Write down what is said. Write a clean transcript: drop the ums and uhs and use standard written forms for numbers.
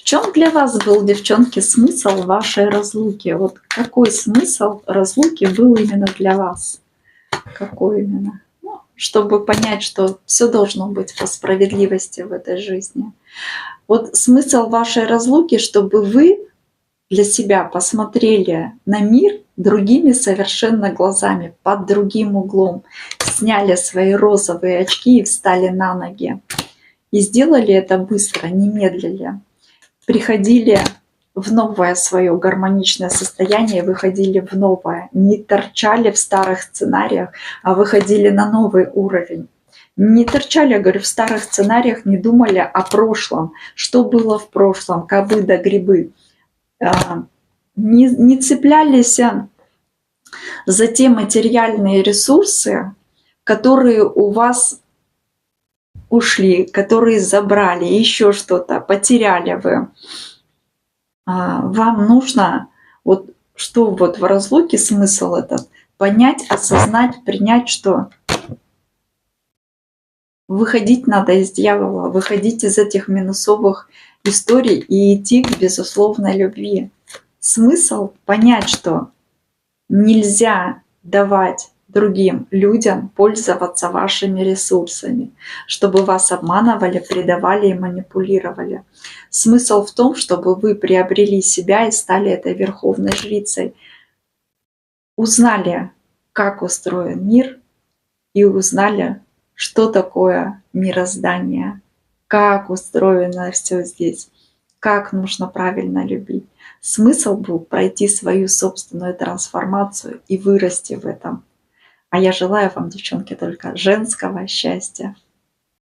чем для вас был, девчонки, смысл вашей разлуки? Вот какой смысл разлуки был именно для вас? Какой именно? Ну, чтобы понять, что все должно быть по справедливости в этой жизни. Вот смысл вашей разлуки, чтобы вы для себя посмотрели на мир другими совершенно глазами, под другим углом, сняли свои розовые очки и встали на ноги. И сделали это быстро, не медлили. Приходили в новое свое гармоничное состояние, выходили в новое. Не торчали в старых сценариях, а выходили на новый уровень. Не торчали, я говорю, в старых сценариях, не думали о прошлом, что было в прошлом, кабы да грибы. Не цеплялись за те материальные ресурсы, которые у вас ушли, которые забрали, еще что-то, потеряли вы. Вам нужно, вот что вот в разлуке смысл этот, понять, осознать, принять, что выходить надо из дьявола, выходить из этих минусовых историй и идти к безусловной любви. Смысл понять, что нельзя давать другим людям пользоваться вашими ресурсами, чтобы вас обманывали, предавали и манипулировали. Смысл в том, чтобы вы приобрели себя и стали этой верховной жрицей, узнали, как устроен мир, и узнали, что такое мироздание, как устроено все здесь, как нужно правильно любить. Смысл был пройти свою собственную трансформацию и вырасти в этом. А я желаю вам, девчонки, только женского счастья.